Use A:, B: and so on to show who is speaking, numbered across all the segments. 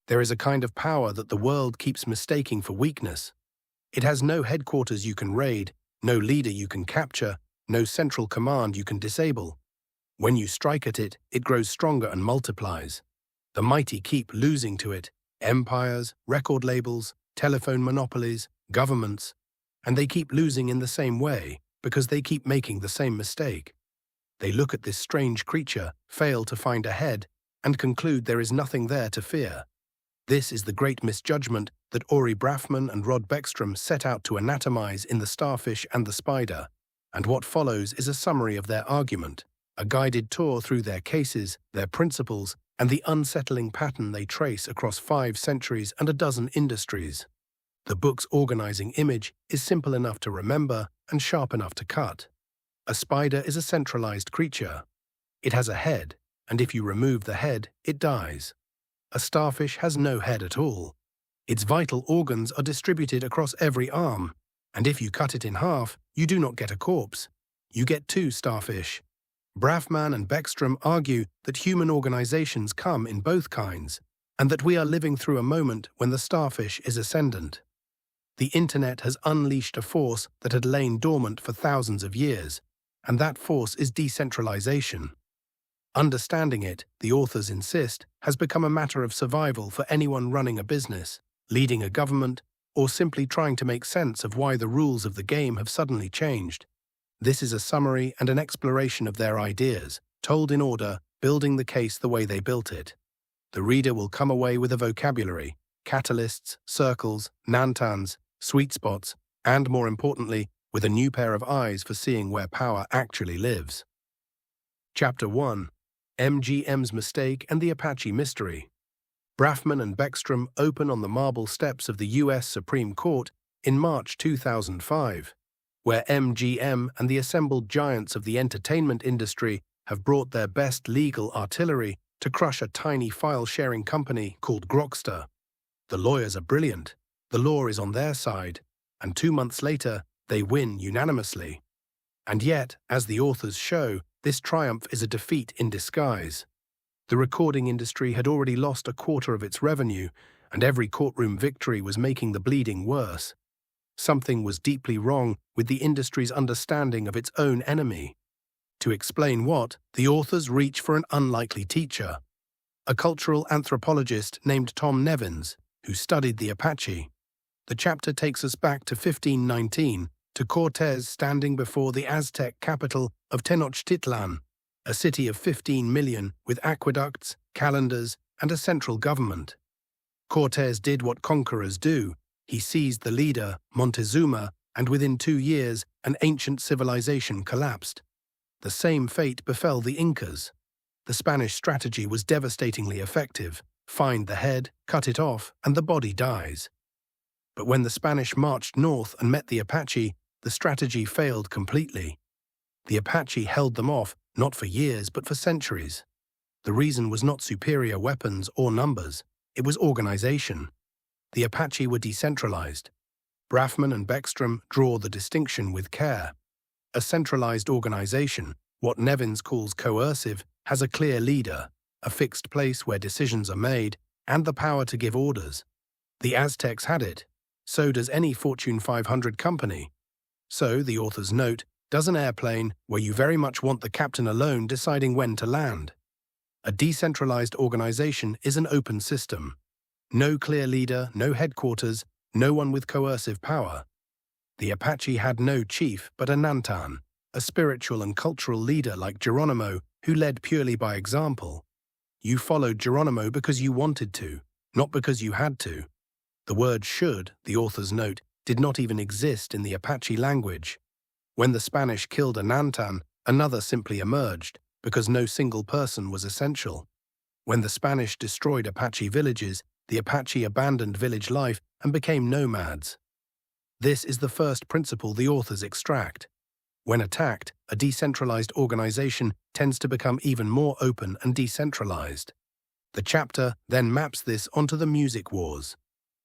A: There is a kind of power that the world keeps mistaking for weakness. It has no headquarters you can raid, no leader you can capture, no central command you can disable. When you strike at it, it grows stronger and multiplies. The mighty keep losing to it: empires, record labels, telephone monopolies, governments, and they keep losing in the same way because they keep making the same mistake. They look at this strange creature, fail to find a head, and conclude there is nothing there to fear. This is the great misjudgment that Ori Brafman and Beckstrom set out to anatomize in The Starfish and the Spider, and what follows is a summary of their argument, a guided tour through their cases, their principles, and the unsettling pattern they trace across 5 centuries and a dozen industries. The book's organizing image is simple enough to remember and sharp enough to cut. A spider is a centralized creature. It has a head, and if you remove the head, it dies. A starfish has no head at all. Its vital organs are distributed across every arm, and if you cut it in half, you do not get a corpse. You get 2 starfish. Brafman and Beckstrom argue that human organizations come in both kinds, and that we are living through a moment when the starfish is ascendant. The internet has unleashed a force that had lain dormant for thousands of years, and that force is decentralization. Understanding it, the authors insist, has become a matter of survival for anyone running a business, leading a government, or simply trying to make sense of why the rules of the game have suddenly changed. This is a summary and an exploration of their ideas, told in order, building the case the way they built it. The reader will come away with a vocabulary, catalysts, circles, nantans, sweet spots, and, more importantly, with a new pair of eyes for seeing where power actually lives. Chapter 1: MGM's Mistake and the Apache Mystery. Brafman and Beckstrom open on the marble steps of the U.S. Supreme Court in March 2005, where MGM and the assembled giants of the entertainment industry have brought their best legal artillery to crush a tiny file-sharing company called Grokster. The lawyers are brilliant, the law is on their side, and 2 months later, they win unanimously. And yet, as the authors show, this triumph is a defeat in disguise. The recording industry had already lost a quarter of its revenue, and every courtroom victory was making the bleeding worse. Something was deeply wrong with the industry's understanding of its own enemy. To explain what, the authors reach for an unlikely teacher, a cultural anthropologist named Tom Nevins, who studied the Apache. The chapter takes us back to 1519, to Cortez standing before the Aztec capital of Tenochtitlan, a city of 15 million with aqueducts, calendars, and a central government. Cortez did what conquerors do. He seized the leader, Montezuma, and within 2 years, an ancient civilization collapsed. The same fate befell the Incas. The Spanish strategy was devastatingly effective. Find the head, cut it off, and the body dies. But when the Spanish marched north and met the Apache, the strategy failed completely. The Apache held them off, not for years, but for centuries. The reason was not superior weapons or numbers. It was organization. The Apache were decentralized. Brafman and Beckstrom draw the distinction with care. A centralized organization, what Nevins calls coercive, has a clear leader, a fixed place where decisions are made, and the power to give orders. The Aztecs had it. So does any Fortune 500 company. So, the authors note, does an airplane where you very much want the captain alone deciding when to land. A decentralized organization is an open system. No clear leader, no headquarters, no one with coercive power. The Apache had no chief but a Nantan, a spiritual and cultural leader like Geronimo who led purely by example. You followed Geronimo because you wanted to, not because you had to. The word should, the authors note, did not even exist in the Apache language. When the Spanish killed a Nantan, another simply emerged, because no single person was essential. When the Spanish destroyed Apache villages, the Apache abandoned village life and became nomads. This is the first principle the authors extract. When attacked, a decentralized organization tends to become even more open and decentralized. The chapter then maps this onto the music wars.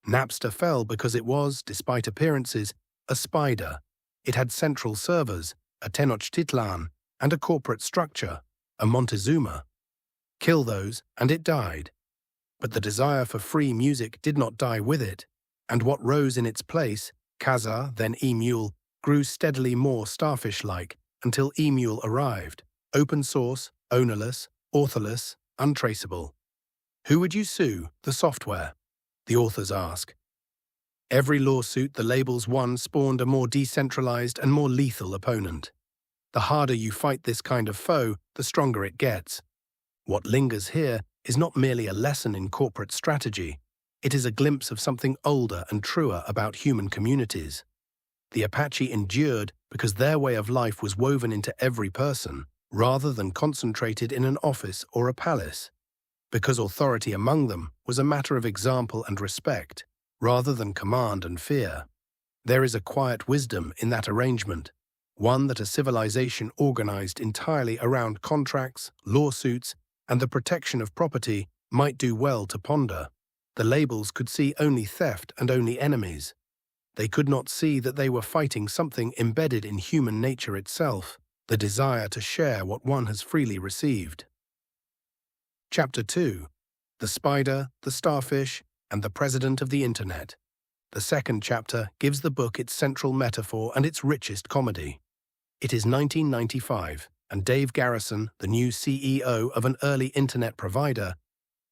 A: Napster fell because it was, despite appearances, a spider. It had central servers, a Tenochtitlan, and a corporate structure, a Montezuma. Kill those, and it died. But the desire for free music did not die with it, and what rose in its place, Kazaa, then Emule, grew steadily more Starfish-like until Emule arrived, open source, ownerless, authorless, untraceable. Who would you sue? The software? The authors ask. Every lawsuit the labels won spawned a more decentralized and more lethal opponent. The harder you fight this kind of foe, the stronger it gets. What lingers here is not merely a lesson in corporate strategy. It is a glimpse of something older and truer about human communities. The Apache endured because their way of life was woven into every person, rather than concentrated in an office or a palace. Because authority among them was a matter of example and respect, rather than command and fear. There is a quiet wisdom in that arrangement, one that a civilization organized entirely around contracts, lawsuits, and the protection of property might do well to ponder. The labels could see only theft and only enemies. They could not see that they were fighting something embedded in human nature itself, the desire to share what one has freely received. Chapter 2. The Spider, the Starfish, and the President of the Internet. The second chapter gives the book its central metaphor and its richest comedy. It is 1995, and Dave Garrison, the new CEO of an early internet provider,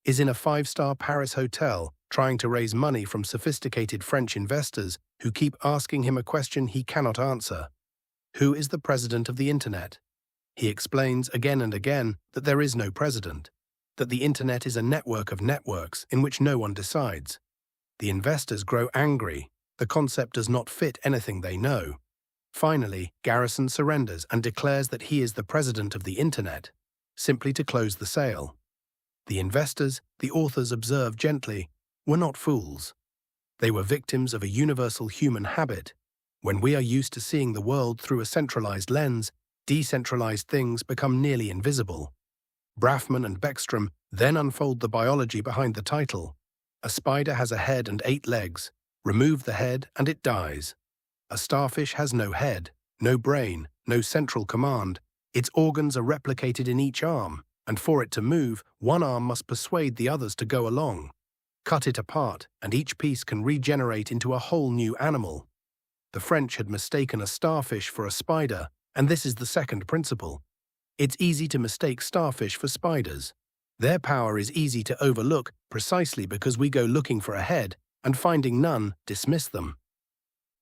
A: is in a five-star Paris hotel trying to raise money from sophisticated French investors who keep asking him a question he cannot answer. Who is the president of the internet? He explains again and again that there is no president, that the internet is a network of networks in which no one decides. The investors grow angry. The concept does not fit anything they know. Finally, Garrison surrenders and declares that he is the president of the internet, simply to close the sale. The investors, the authors observe gently, were not fools. They were victims of a universal human habit. When we are used to seeing the world through a centralized lens, decentralized things become nearly invisible. Brafman and Beckstrom then unfold the biology behind the title. A spider has a head and 8 legs. Remove the head and it dies. A starfish has no head, no brain, no central command. Its organs are replicated in each arm, and for it to move, one arm must persuade the others to go along. Cut it apart, and each piece can regenerate into a whole new animal. The French had mistaken a starfish for a spider, and this is the second principle. It's easy to mistake starfish for spiders. Their power is easy to overlook precisely because we go looking for a head, and finding none, dismiss them.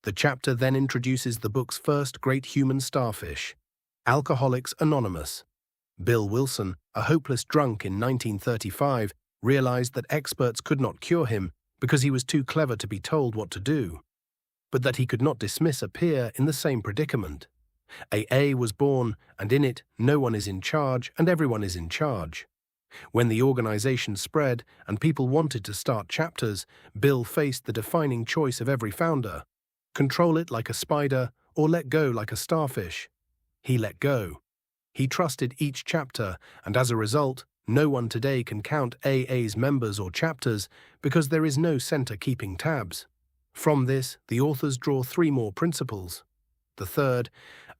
A: The chapter then introduces the book's first great human starfish, Alcoholics Anonymous. Bill Wilson, a hopeless drunk in 1935, realized that experts could not cure him because he was too clever to be told what to do, but that he could not dismiss a peer in the same predicament. AA was born, and in it, no one is in charge and everyone is in charge. When the organization spread and people wanted to start chapters, Bill faced the defining choice of every founder: control it like a spider or let go like a starfish. He let go. He trusted each chapter, and as a result, no one today can count AA's members or chapters because there is no center keeping tabs. From this, the authors draw 3 more principles. The third,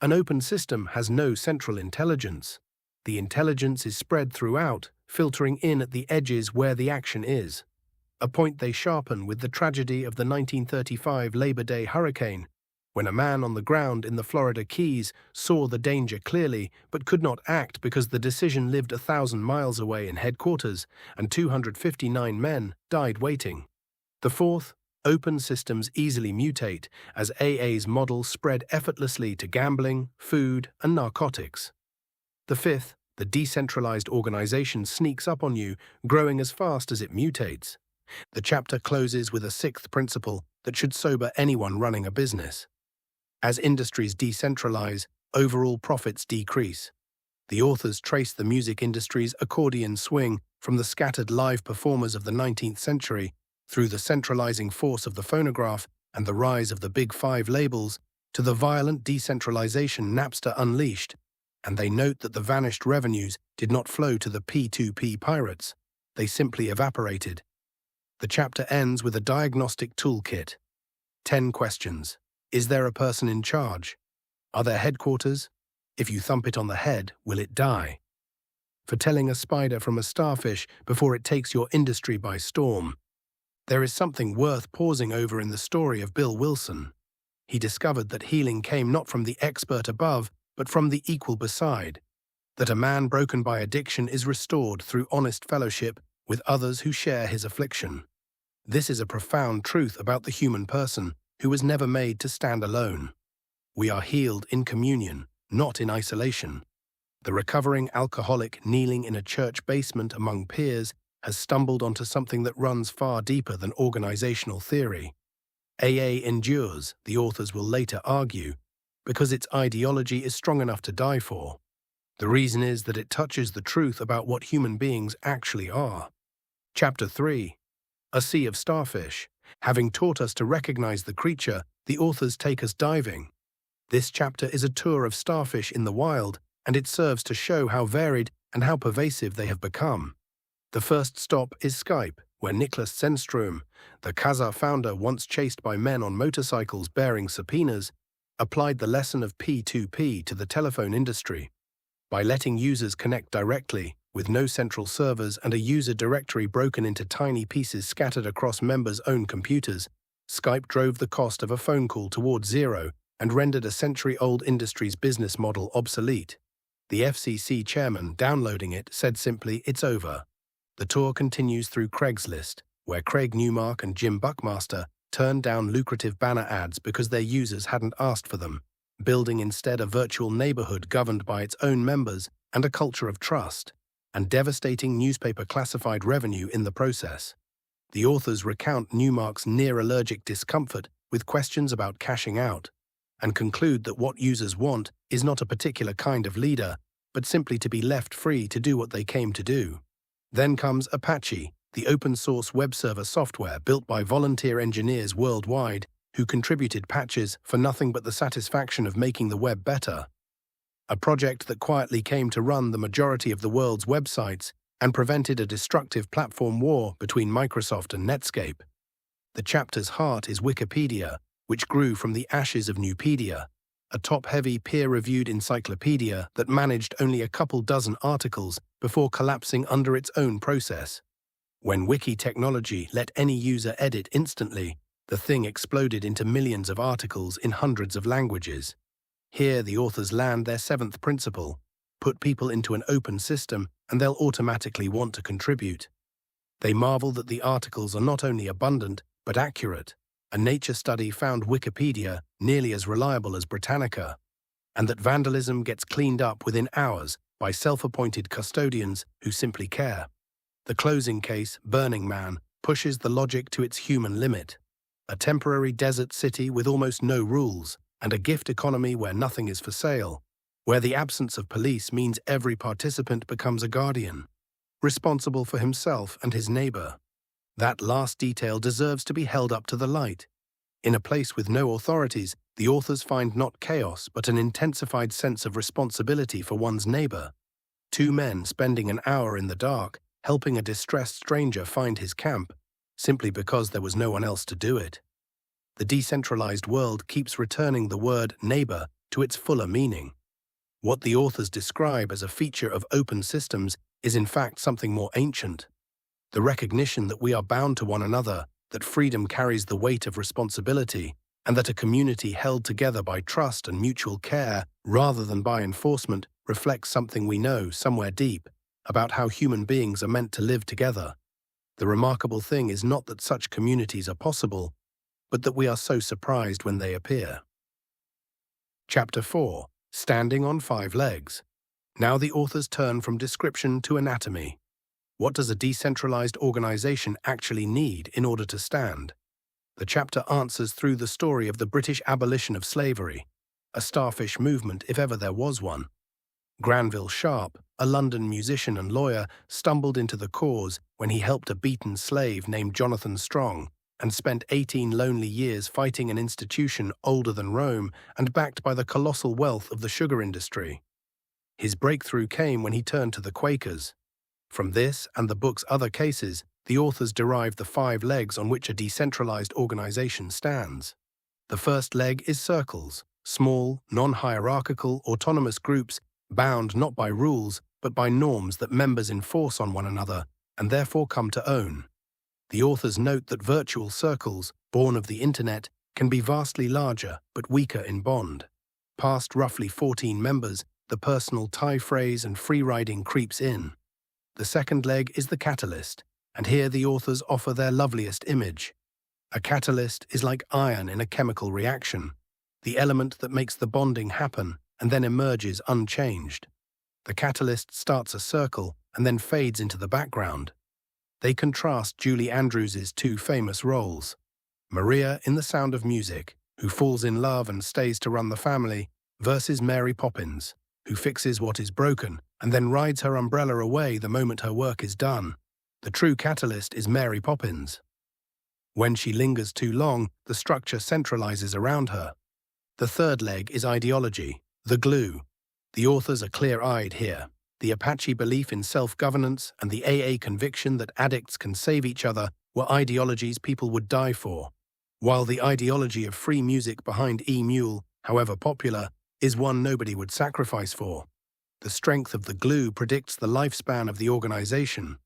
A: an open system has no central intelligence. The intelligence is spread throughout, filtering in at the edges where the action is. A point they sharpen with the tragedy of the 1935 Labor Day hurricane, when a man on the ground in the Florida Keys saw the danger clearly but could not act because the decision lived 1,000 miles away in headquarters and 259 men died waiting. The fourth, open systems easily mutate as AA's model spread effortlessly to gambling, food, and narcotics. The fifth, the decentralized organization sneaks up on you, growing as fast as it mutates. The chapter closes with a 6th principle that should sober anyone running a business. As industries decentralize, overall profits decrease. The authors trace the music industry's accordion swing from the scattered live performers of the 19th century through the centralizing force of the phonograph and the rise of the Big Five labels to the violent decentralization Napster unleashed, and they note that the vanished revenues did not flow to the P2P pirates. They simply evaporated. The chapter ends with a diagnostic toolkit. 10 questions. Is there a person in charge? Are there headquarters? If you thump it on the head, will it die? for telling a spider from a starfish before it takes your industry by storm. There is something worth pausing over in the story of Bill Wilson. He discovered that healing came not from the expert above, but from the equal beside, that a man broken by addiction is restored through honest fellowship with others who share his affliction. This is a profound truth about the human person, who was never made to stand alone. We are healed in communion, not in isolation. The recovering alcoholic kneeling in a church basement among peers has stumbled onto something that runs far deeper than organizational theory. AA endures, the authors will later argue, because its ideology is strong enough to die for. The reason is that it touches the truth about what human beings actually are. Chapter 3. A Sea of Starfish. Having taught us to recognize the creature, the authors take us diving. This chapter is a tour of starfish in the wild, and it serves to show how varied and how pervasive they have become. The first stop is Skype, where Niklas Zennström, the Kazaa founder once chased by men on motorcycles bearing subpoenas, applied the lesson of P2P to the telephone industry. By letting users connect directly, with no central servers and a user directory broken into tiny pieces scattered across members' own computers, Skype drove the cost of a phone call towards zero and rendered a century-old industry's business model obsolete. The FCC chairman, downloading it, said simply, "It's over." The tour continues through Craigslist, where Craig Newmark and Jim Buckmaster turned down lucrative banner ads because their users hadn't asked for them, building instead a virtual neighborhood governed by its own members and a culture of trust, and devastating newspaper classified revenue in the process. The authors recount Newmark's near-allergic discomfort with questions about cashing out, and conclude that what users want is not a particular kind of leader, but simply to be left free to do what they came to do. Then comes Apache, the open-source web server software built by volunteer engineers worldwide who contributed patches for nothing but the satisfaction of making the web better. A project that quietly came to run the majority of the world's websites and prevented a destructive platform war between Microsoft and Netscape. The chapter's heart is Wikipedia, which grew from the ashes of Nupedia, a top-heavy peer-reviewed encyclopedia that managed only a couple dozen articles before collapsing under its own process. When wiki technology let any user edit instantly, the thing exploded into millions of articles in hundreds of languages. Here the authors land their seventh principle: put people into an open system and they'll automatically want to contribute. They marvel that the articles are not only abundant, but accurate. A nature study found Wikipedia nearly as reliable as Britannica, and that vandalism gets cleaned up within hours by self-appointed custodians who simply care. The closing case, Burning Man, pushes the logic to its human limit. A temporary desert city with almost no rules, and a gift economy where nothing is for sale, where the absence of police means every participant becomes a guardian, responsible for himself and his neighbor. That last detail deserves to be held up to the light. In a place with no authorities, the authors find not chaos but an intensified sense of responsibility for one's neighbor. Two men spending an hour in the dark, helping a distressed stranger find his camp, simply because there was no one else to do it. The decentralized world keeps returning the word neighbor to its fuller meaning. What the authors describe as a feature of open systems is in fact something more ancient. The recognition that we are bound to one another, that freedom carries the weight of responsibility, and that a community held together by trust and mutual care rather than by enforcement reflects something we know somewhere deep about how human beings are meant to live together. The remarkable thing is not that such communities are possible, but that we are so surprised when they appear. Chapter 4. Standing on 5 legs. Now the authors turn from description to anatomy. What does a decentralized organization actually need in order to stand? The chapter answers through the story of the British abolition of slavery, a starfish movement if ever there was one. Granville Sharp, a London musician and lawyer, stumbled into the cause when he helped a beaten slave named Jonathan Strong and spent 18 lonely years fighting an institution older than Rome and backed by the colossal wealth of the sugar industry. His breakthrough came when he turned to the Quakers. From this and the book's other cases, the authors derived the 5 legs on which a decentralized organization stands. The first leg is circles, small, non-hierarchical, autonomous groups bound not by rules, but by norms that members enforce on one another and therefore come to own. The authors note that virtual circles, born of the internet, can be vastly larger but weaker in bond. Past roughly 14 members, the personal tie phrase and free-riding creeps in. The second leg is the catalyst, and here the authors offer their loveliest image. A catalyst is like iron in a chemical reaction, the element that makes the bonding happen and then emerges unchanged. The catalyst starts a circle and then fades into the background. They contrast Julie Andrews's two famous roles. Maria in The Sound of Music, who falls in love and stays to run the family, versus Mary Poppins, who fixes what is broken and then rides her umbrella away the moment her work is done. The true catalyst is Mary Poppins. When she lingers too long, the structure centralizes around her. The third leg is ideology, the glue. The authors are clear-eyed here. The Apache belief in self-governance and the AA conviction that addicts can save each other were ideologies people would die for, while the ideology of free music behind E-Mule, however popular, is one nobody would sacrifice for. The strength of the glue predicts the lifespan of the organization.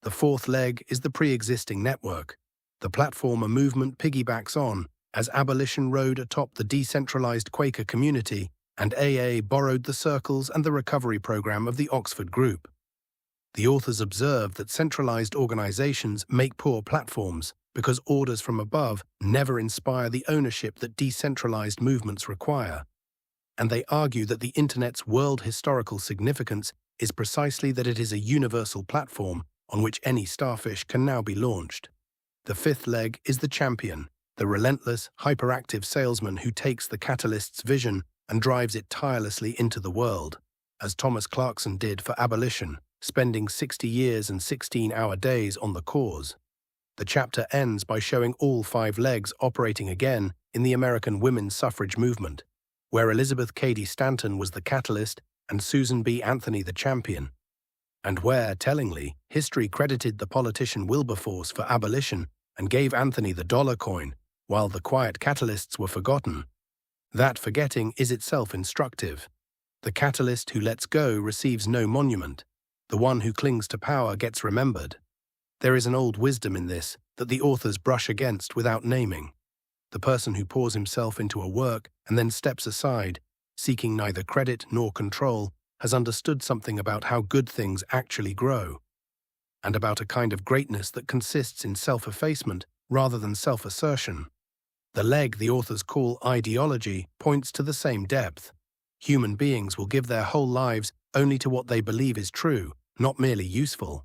A: The fourth leg is the pre-existing network. The platform a movement piggybacks on, as abolition rode atop the decentralized Quaker community, and AA borrowed the circles and the recovery program of the Oxford Group. The authors observe that centralized organizations make poor platforms because orders from above never inspire the ownership that decentralized movements require. And they argue that the Internet's world historical significance is precisely that it is a universal platform on which any Starfish can now be launched. The fifth leg is the champion, the relentless, hyperactive salesman who takes the catalyst's vision and drives it tirelessly into the world, as Thomas Clarkson did for abolition, spending 60 years and 16-hour days on the cause. The chapter ends by showing all five legs operating again in the American women's suffrage movement, where Elizabeth Cady Stanton was the catalyst and Susan B. Anthony the champion, and where, tellingly, history credited the politician Wilberforce for abolition and gave Anthony the dollar coin, while the quiet catalysts were forgotten. That forgetting is itself instructive. The catalyst who lets go receives no monument. The one who clings to power gets remembered. There is an old wisdom in this that the authors brush against without naming. The person who pours himself into a work and then steps aside, seeking neither credit nor control, has understood something about how good things actually grow, and about a kind of greatness that consists in self-effacement rather than self-assertion. The leg the authors call ideology points to the same depth. Human beings will give their whole lives only to what they believe is true, not merely useful.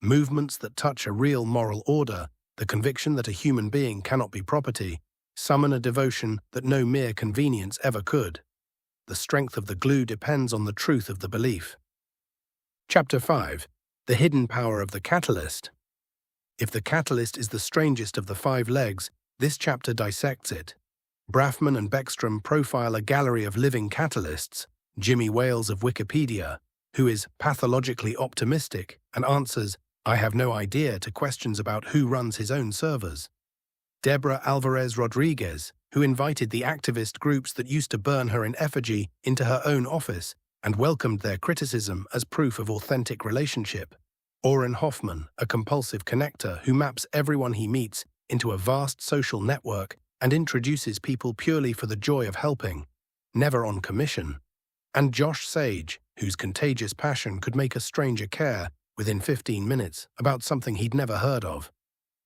A: Movements that touch a real moral order, the conviction that a human being cannot be property, summon a devotion that no mere convenience ever could. The strength of the glue depends on the truth of the belief. Chapter 5. The hidden power of the catalyst. If the catalyst is the strangest of the five legs, this chapter dissects it. Brafman and Beckstrom profile a gallery of living catalysts, Jimmy Wales of Wikipedia, who is pathologically optimistic and answers, "I have no idea," to questions about who runs his own servers. Deborah Alvarez Rodriguez, who invited the activist groups that used to burn her in effigy into her own office and welcomed their criticism as proof of authentic relationship. Orrin Hoffman, a compulsive connector who maps everyone he meets into a vast social network and introduces people purely for the joy of helping, never on commission. And Josh Sage, whose contagious passion could make a stranger care, within 15 minutes, about something he'd never heard of.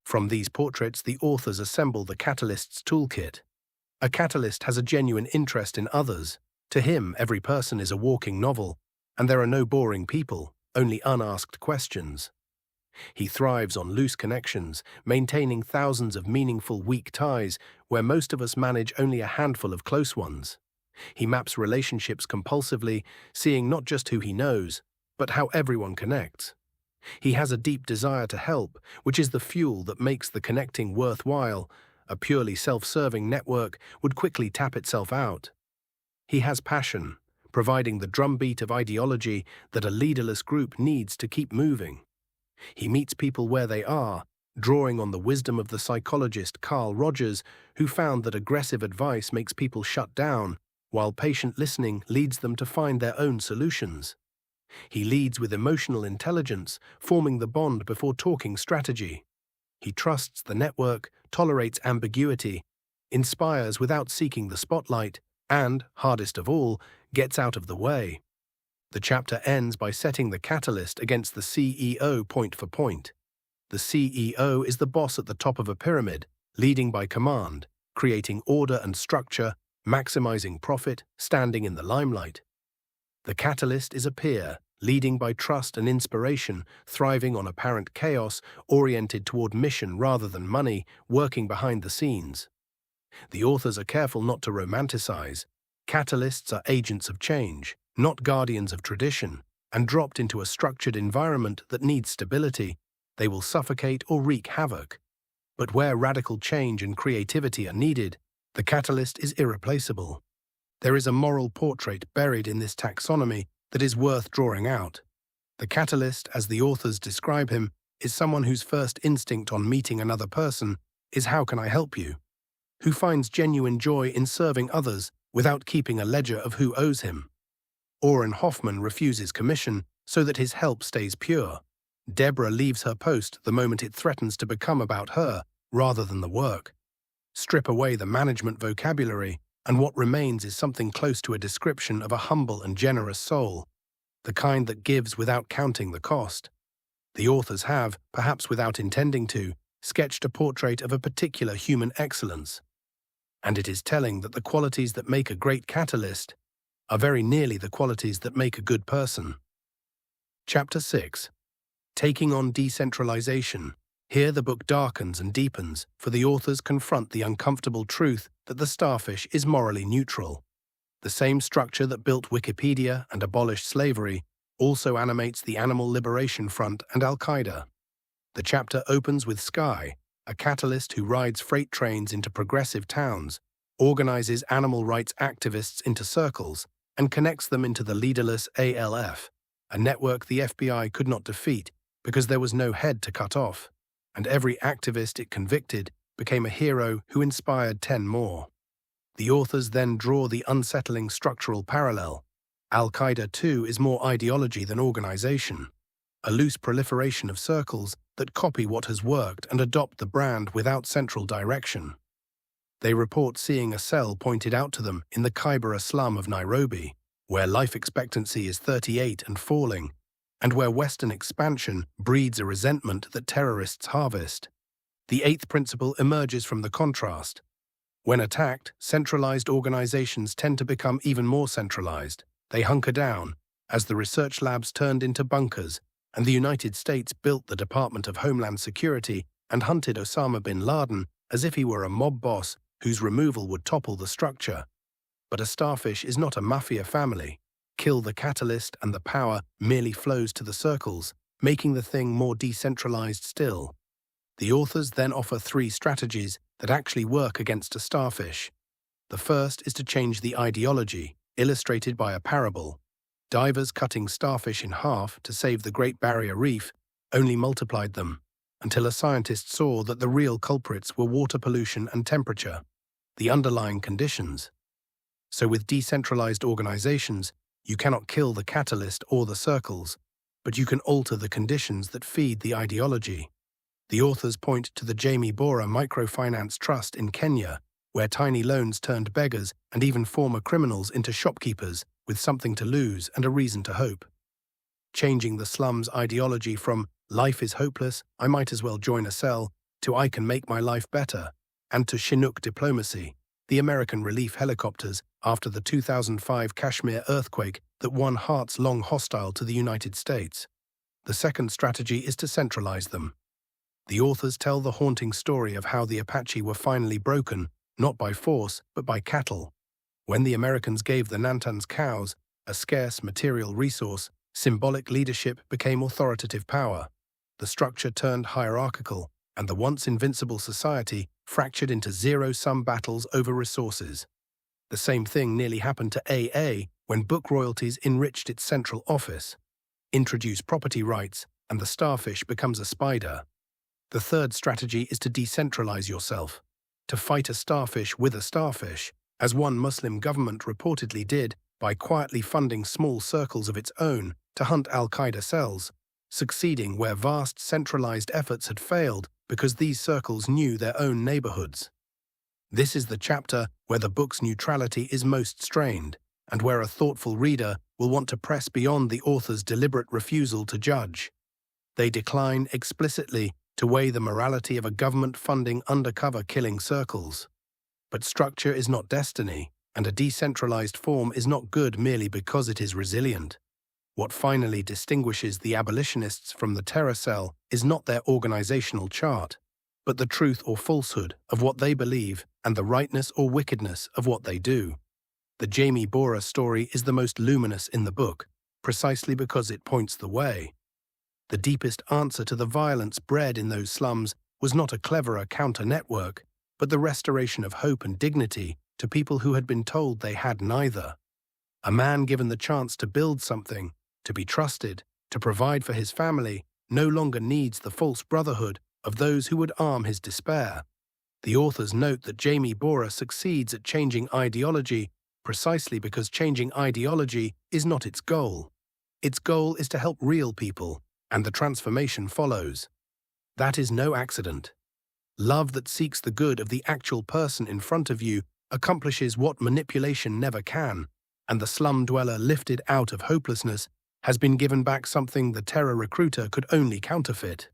A: From these portraits, the authors assemble the catalyst's toolkit. A catalyst has a genuine interest in others. To him, every person is a walking novel, and there are no boring people, only unasked questions. He thrives on loose connections, maintaining thousands of meaningful weak ties where most of us manage only a handful of close ones. He maps relationships compulsively, seeing not just who he knows, but how everyone connects. He has a deep desire to help, which is the fuel that makes the connecting worthwhile. A purely self-serving network would quickly tap itself out. He has passion, providing the drumbeat of ideology that a leaderless group needs to keep moving. He meets people where they are, drawing on the wisdom of the psychologist Carl Rogers, who found that aggressive advice makes people shut down, while patient listening leads them to find their own solutions. He leads with emotional intelligence, forming the bond before talking strategy. He trusts the network, tolerates ambiguity, inspires without seeking the spotlight, and, hardest of all, gets out of the way. The chapter ends by setting the catalyst against the CEO point for point. The CEO is the boss at the top of a pyramid, leading by command, creating order and structure, maximizing profit, standing in the limelight. The catalyst is a peer, leading by trust and inspiration, thriving on apparent chaos, oriented toward mission rather than money, working behind the scenes. The authors are careful not to romanticize. Catalysts are agents of change, not guardians of tradition, and dropped into a structured environment that needs stability, they will suffocate or wreak havoc. But where radical change and creativity are needed, the catalyst is irreplaceable. There is a moral portrait buried in this taxonomy that is worth drawing out. The catalyst, as the authors describe him, is someone whose first instinct on meeting another person is "how can I help you?" Who finds genuine joy in serving others without keeping a ledger of who owes him. Oren Hoffman refuses commission so that his help stays pure. Deborah leaves her post the moment it threatens to become about her rather than the work. Strip away the management vocabulary, and what remains is something close to a description of a humble and generous soul, the kind that gives without counting the cost. The authors have, perhaps without intending to, sketched a portrait of a particular human excellence. And it is telling that the qualities that make a great catalyst are very nearly the qualities that make a good person. Chapter 6. Taking on Decentralization. Here the book darkens and deepens, for the authors confront the uncomfortable truth that the Starfish is morally neutral. The same structure that built Wikipedia and abolished slavery also animates the Animal Liberation Front and Al-Qaeda. The chapter opens with Sky, a catalyst who rides freight trains into progressive towns, organizes animal rights activists into circles, and connects them into the leaderless ALF, a network the FBI could not defeat because there was no head to cut off, and every activist it convicted became a hero who inspired 10 more. The authors then draw the unsettling structural parallel. Al-Qaeda, too, is more ideology than organization, a loose proliferation of circles that copy what has worked and adopt the brand without central direction. They report seeing a cell pointed out to them in the Kibera slum of Nairobi, where life expectancy is 38 and falling, and where Western expansion breeds a resentment that terrorists harvest. The eighth principle emerges from the contrast. When attacked, centralized organizations tend to become even more centralized. They hunker down, as the research labs turned into bunkers, and the United States built the Department of Homeland Security and hunted Osama bin Laden as if he were a mob boss whose removal would topple the structure. But a Starfish is not a mafia family. Kill the catalyst and the power merely flows to the circles, making the thing more decentralized still. The authors then offer 3 strategies that actually work against a Starfish. The first is to change the ideology, illustrated by a parable. Divers cutting starfish in half to save the Great Barrier Reef only multiplied them, until a scientist saw that the real culprits were water pollution and temperature, the underlying conditions. So with decentralized organizations, you cannot kill the catalyst or the circles, but you can alter the conditions that feed the ideology. The authors point to the Jamie Bora Microfinance Trust in Kenya, where tiny loans turned beggars and even former criminals into shopkeepers with something to lose and a reason to hope. Changing the slum's ideology from "life is hopeless, I might as well join a cell," to "I can make my life better," and to Chinook diplomacy, the American relief helicopters after the 2005 Kashmir earthquake that won hearts long hostile to the United States. The second strategy is to centralize them. The authors tell the haunting story of how the Apache were finally broken, not by force, but by cattle. When the Americans gave the Nantans cows, a scarce material resource, symbolic leadership became authoritative power. The structure turned hierarchical, and the once invincible society fractured into zero-sum battles over resources. The same thing nearly happened to AA when book royalties enriched its central office. Introduce property rights, and the starfish becomes a spider. The third strategy is to decentralize yourself, to fight a starfish with a starfish, as one Muslim government reportedly did by quietly funding small circles of its own to hunt Al-Qaeda cells, succeeding where vast centralized efforts had failed because these circles knew their own neighborhoods. This is the chapter where the book's neutrality is most strained, and where a thoughtful reader will want to press beyond the author's deliberate refusal to judge. They decline explicitly to weigh the morality of a government funding undercover killing circles. But structure is not destiny, and a decentralized form is not good merely because it is resilient. What finally distinguishes the abolitionists from the terror cell is not their organizational chart, but the truth or falsehood of what they believe and the rightness or wickedness of what they do. The Jamie Borer story is the most luminous in the book, precisely because it points the way. The deepest answer to the violence bred in those slums was not a cleverer counter-network, but the restoration of hope and dignity to people who had been told they had neither. A man given the chance to build something, to be trusted, to provide for his family, no longer needs the false brotherhood of those who would arm his despair. The authors note that Jamie Borer succeeds at changing ideology precisely because changing ideology is not its goal. Its goal is to help real people, and the transformation follows. That is no accident. Love that seeks the good of the actual person in front of you accomplishes what manipulation never can, and the slum dweller lifted out of hopelessness has been given back something the terror recruiter could only counterfeit.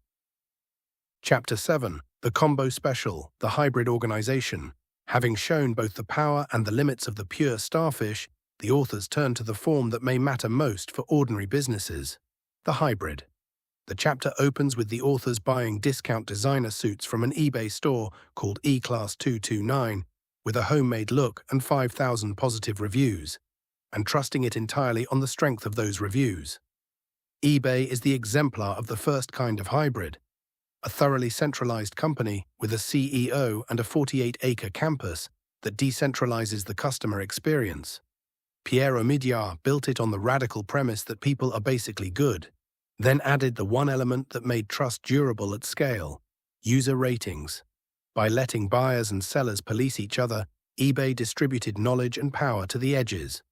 A: Chapter 7. The Combo Special, the Hybrid Organization. Having shown both the power and the limits of the pure Starfish, the authors turn to the form that may matter most for ordinary businesses, the hybrid. The chapter opens with the authors buying discount designer suits from an eBay store called E-Class 229 with a homemade look and 5,000 positive reviews, and trusting it entirely on the strength of those reviews. eBay is the exemplar of the first kind of hybrid, a thoroughly centralized company with a CEO and a 48-acre campus that decentralizes the customer experience. Pierre Omidyar built it on the radical premise that people are basically good, then added the one element that made trust durable at scale: user ratings. By letting buyers and sellers police each other, eBay distributed knowledge and power to the edges.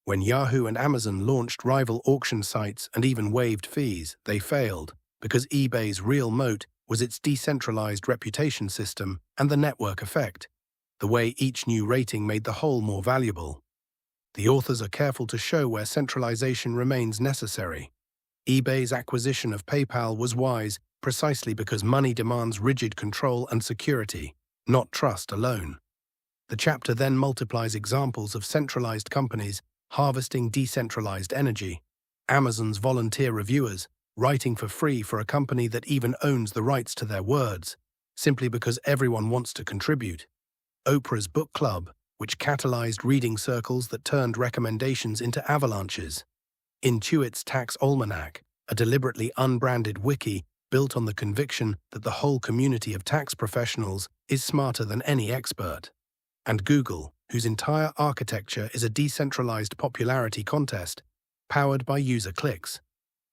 A: When Yahoo and Amazon launched rival auction sites and even waived fees, they failed, because eBay's real moat was its decentralized reputation system and the network effect, the way each new rating made the whole more valuable. The authors are careful to show where centralization remains necessary. eBay's acquisition of PayPal was wise precisely because money demands rigid control and security, not trust alone. The chapter then multiplies examples of centralized companies harvesting decentralized energy. Amazon's volunteer reviewers, writing for free for a company that even owns the rights to their words, simply because everyone wants to contribute. Oprah's book club, which catalyzed reading circles that turned recommendations into avalanches. Intuit's Tax Almanac, a deliberately unbranded wiki built on the conviction that the whole community of tax professionals is smarter than any expert. And Google, whose entire architecture is a decentralized popularity contest, powered by user clicks.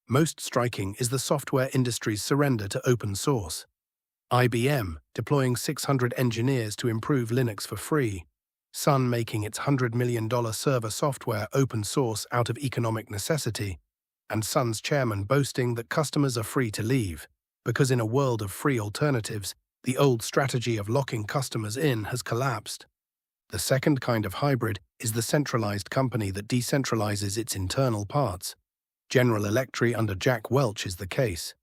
A: Most striking is the software industry's surrender to open source. IBM deploying 600 engineers to improve Linux for free. Sun making its $100 million server software open source out of economic necessity, and Sun's chairman boasting that customers are free to leave, because in a world of free alternatives, the old strategy of locking customers in has collapsed. The second kind of hybrid is the centralized company that decentralizes its internal parts. General Electric under Jack Welch is the case.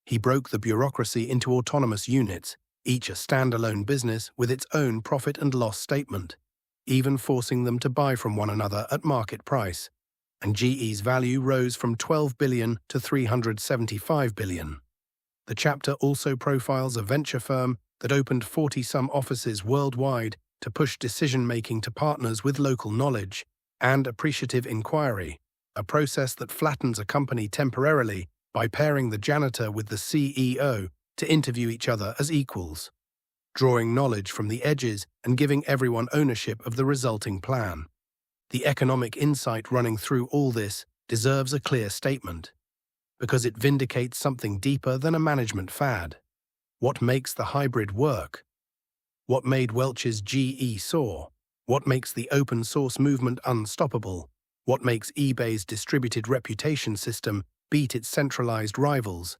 A: He broke the bureaucracy into autonomous units, each a standalone business with its own profit and loss statement, even forcing them to buy from one another at market price, and GE's value rose from $12 billion to $375 billion. The chapter also profiles a venture firm that opened 40-some offices worldwide to push decision-making to partners with local knowledge and appreciative inquiry, a process that flattens a company temporarily by pairing the janitor with the CEO to interview each other as equals, drawing knowledge from the edges and giving everyone ownership of the resulting plan. The economic insight running through all this deserves a clear statement, because it vindicates something deeper than a management fad. What makes the hybrid work? What made Welch's GE soar? What makes the open source movement unstoppable? What makes eBay's distributed reputation system beat its centralized rivals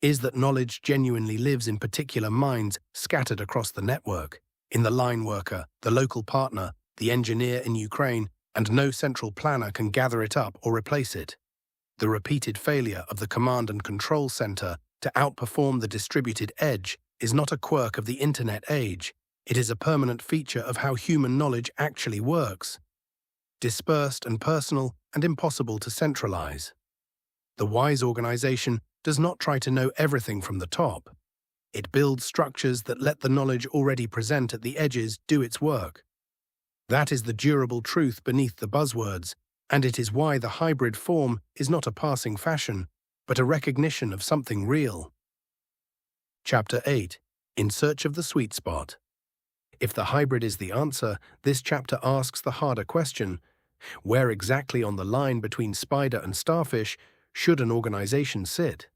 A: is that knowledge genuinely lives in particular minds scattered across the network, in the line worker, the local partner, the engineer in Ukraine, and no central planner can gather it up or replace it. The repeated failure of the command and control center to outperform the distributed edge is not a quirk of the internet age, it is a permanent feature of how human knowledge actually works. Dispersed and personal and impossible to centralize. The wise organization does not try to know everything from the top. It builds structures that let the knowledge already present at the edges do its work. That is the durable truth beneath the buzzwords, and it is why the hybrid form is not a passing fashion, but a recognition of something real. Chapter 8. In Search of the Sweet Spot. If the hybrid is the answer, this chapter asks the harder question: where exactly on the line between Spider and Starfish should an organization sit?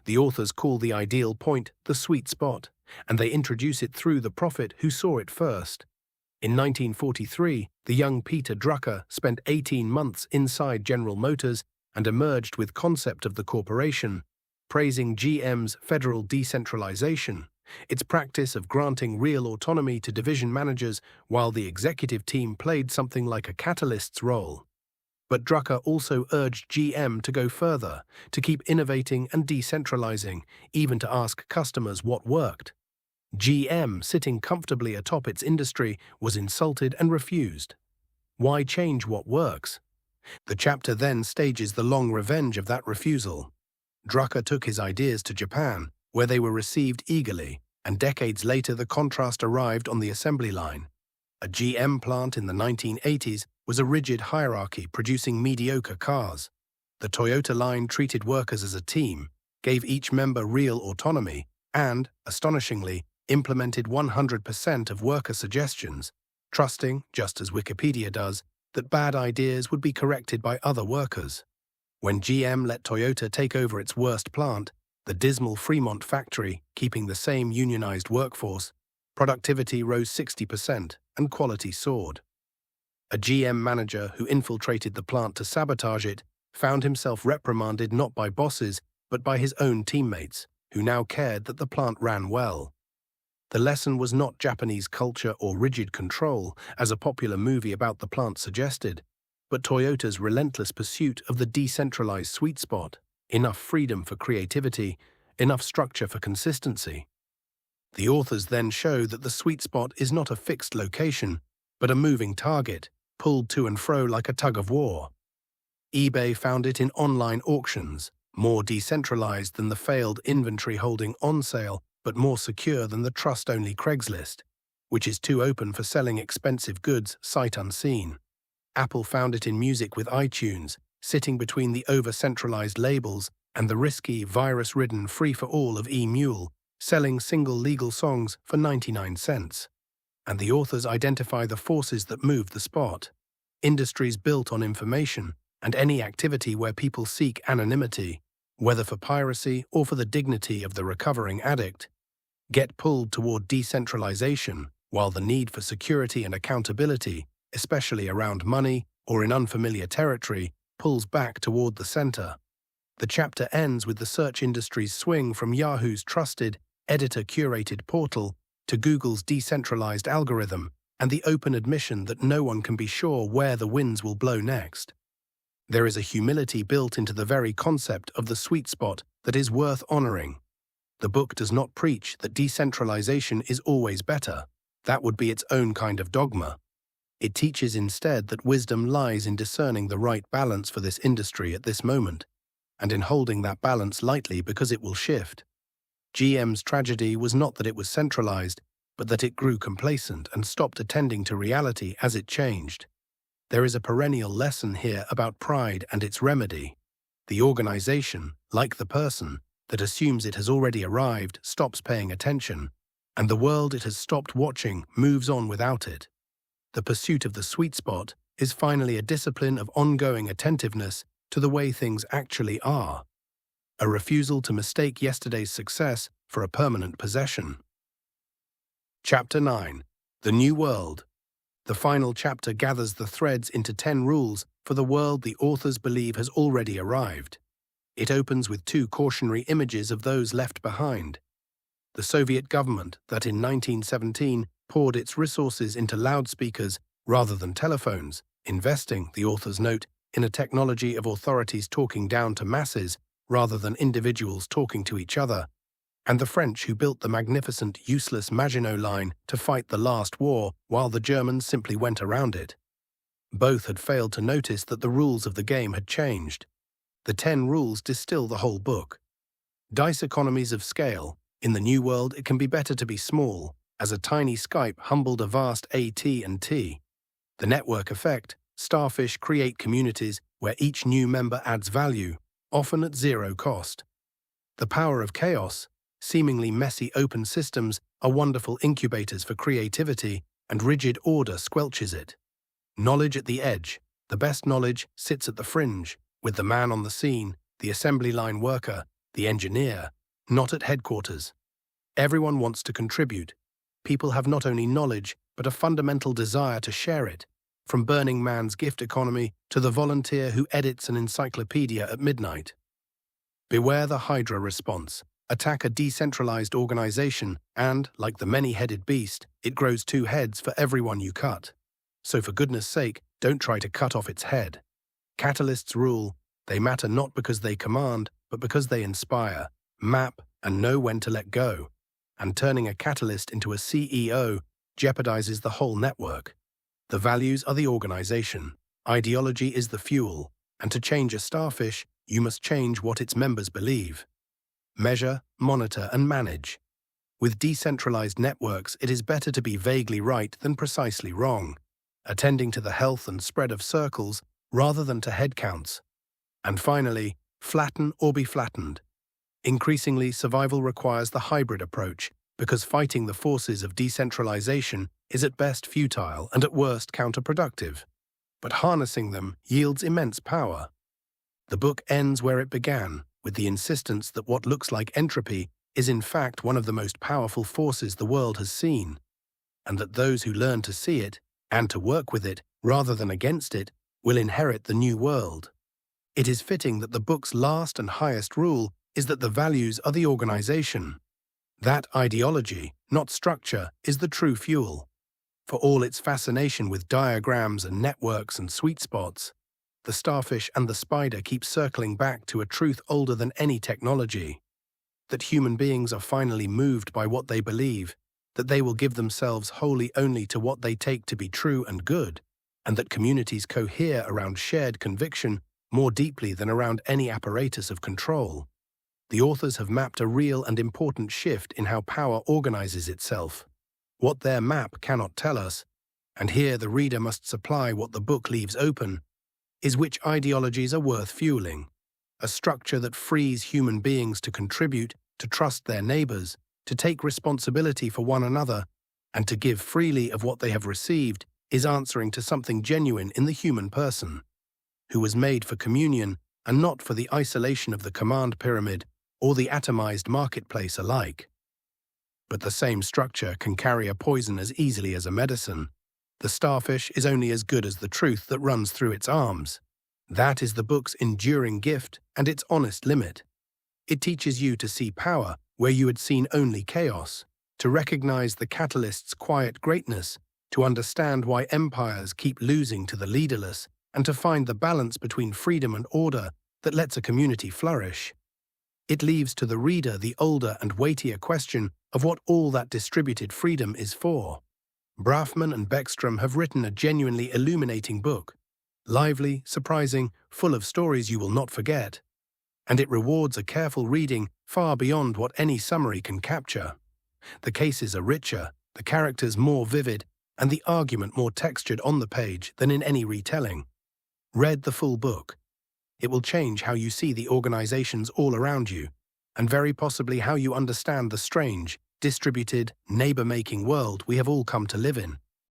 A: The authors call the ideal point the sweet spot, and they introduce it through the prophet who saw it first. In 1943, the young Peter Drucker spent 18 months inside General Motors and emerged with concept of the corporation, praising GM's federal decentralization, its practice of granting real autonomy to division managers while the executive team played something like a catalyst's role. But Drucker also urged GM to go further, to keep innovating and decentralizing, even to ask customers what worked. GM, sitting comfortably atop its industry, was insulted and refused. Why change what works? The chapter then stages the long revenge of that refusal. Drucker took his ideas to Japan, where they were received eagerly, and decades later the contrast arrived on the assembly line. A GM plant in the 1980s was a rigid hierarchy producing mediocre cars. The Toyota line treated workers as a team, gave each member real autonomy, and, astonishingly, implemented 100% of worker suggestions, trusting, just as Wikipedia does, that bad ideas would be corrected by other workers. When GM let Toyota take over its worst plant, the dismal Fremont factory, keeping the same unionized workforce, productivity rose 60% and quality soared. A GM manager who infiltrated the plant to sabotage it found himself reprimanded not by bosses but by his own teammates, who now cared that the plant ran well. The lesson was not Japanese culture or rigid control, as a popular movie about the plant suggested, but Toyota's relentless pursuit of the decentralized sweet spot, enough freedom for creativity, enough structure for consistency. The authors then show that the sweet spot is not a fixed location, but a moving target, pulled to and fro like a tug-of-war. eBay found it in online auctions, more decentralized than the failed inventory-holding on-sale, but more secure than the trust-only Craigslist, which is too open for selling expensive goods sight unseen. Apple found it in music with iTunes, sitting between the over-centralized labels and the risky, virus-ridden free-for-all of eMule, selling single legal songs for 99 cents. And the authors identify the forces that move the spot. Industries built on information, and any activity where people seek anonymity, whether for piracy or for the dignity of the recovering addict, get pulled toward decentralization, while the need for security and accountability, especially around money or in unfamiliar territory, pulls back toward the center. The chapter ends with the search industry's swing from Yahoo's trusted, editor-curated portal to Google's decentralized algorithm, and the open admission that no one can be sure where the winds will blow next. There is a humility built into the very concept of the sweet spot that is worth honoring. The book does not preach that decentralization is always better. That would be its own kind of dogma. It teaches instead that wisdom lies in discerning the right balance for this industry at this moment, and in holding that balance lightly because it will shift. GM's tragedy was not that it was centralized, but that it grew complacent and stopped attending to reality as it changed. There is a perennial lesson here about pride and its remedy. The organization, like the person, that assumes it has already arrived stops paying attention, and the world it has stopped watching moves on without it. The pursuit of the sweet spot is finally a discipline of ongoing attentiveness to the way things actually are, a refusal to mistake yesterday's success for a permanent possession. Chapter 9. The New World. The final chapter gathers the threads into 10 rules for the world the authors believe has already arrived. It opens with 2 cautionary images of those left behind. The Soviet government that in 1917 poured its resources into loudspeakers rather than telephones, investing, the authors note, in a technology of authorities talking down to masses rather than individuals talking to each other, and the French who built the magnificent, useless Maginot Line to fight the last war while the Germans simply went around it. Both had failed to notice that the rules of the game had changed. The 10 rules distill the whole book. Dice economies of scale. In the new world, it can be better to be small, as a tiny Skype humbled a vast AT&T. The network effect. Starfish create communities where each new member adds value, often at 0 cost. The power of chaos. Seemingly messy open systems are wonderful incubators for creativity, and rigid order squelches it. Knowledge at the edge. The best knowledge sits at the fringe, with the man on the scene, the assembly line worker, the engineer, not at headquarters. Everyone wants to contribute. People have not only knowledge, but a fundamental desire to share it, from Burning Man's gift economy to the volunteer who edits an encyclopedia at midnight. Beware the Hydra response. Attack a decentralized organization and, like the many-headed beast, it grows 2 heads for everyone you cut. So for goodness sake, don't try to cut off its head. Catalysts rule. They matter not because they command, but because they inspire, map, and know when to let go. And turning a catalyst into a CEO jeopardizes the whole network. The values are the organization. Ideology is the fuel. And to change a starfish, you must change what its members believe. Measure, monitor, and manage. With decentralized networks, it is better to be vaguely right than precisely wrong, attending to the health and spread of circles rather than to head counts. And finally, flatten or be flattened. Increasingly, survival requires the hybrid approach, because fighting the forces of decentralization is at best futile and at worst counterproductive. But harnessing them yields immense power. The book ends where it began, with the insistence that what looks like entropy is in fact one of the most powerful forces the world has seen, and that those who learn to see it, and to work with it, rather than against it, will inherit the new world. It is fitting that the book's last and highest rule is that the values are the organization. That ideology, not structure, is the true fuel. For all its fascination with diagrams and networks and sweet spots, the starfish and the spider keep circling back to a truth older than any technology. That human beings are finally moved by what they believe, that they will give themselves wholly only to what they take to be true and good, and that communities cohere around shared conviction more deeply than around any apparatus of control. The authors have mapped a real and important shift in how power organizes itself. What their map cannot tell us, and here the reader must supply what the book leaves open, is which ideologies are worth fueling. A structure that frees human beings to contribute, to trust their neighbors, to take responsibility for one another, and to give freely of what they have received is answering to something genuine in the human person, who was made for communion and not for the isolation of the command pyramid or the atomized marketplace alike. But the same structure can carry a poison as easily as a medicine. The starfish is only as good as the truth that runs through its arms. That is the book's enduring gift and its honest limit. It teaches you to see power where you had seen only chaos, to recognize the catalyst's quiet greatness, to understand why empires keep losing to the leaderless, and to find the balance between freedom and order that lets a community flourish. It leaves to the reader the older and weightier question of what all that distributed freedom is for. Brafman and Beckstrom have written a genuinely illuminating book, lively, surprising, full of stories you will not forget, and it rewards a careful reading far beyond what any summary can capture. The cases are richer, the characters more vivid, and the argument more textured on the page than in any retelling. Read the full book. It will change how you see the organizations all around you, and very possibly how you understand the strange, distributed, neighbor-making world we have all come to live in.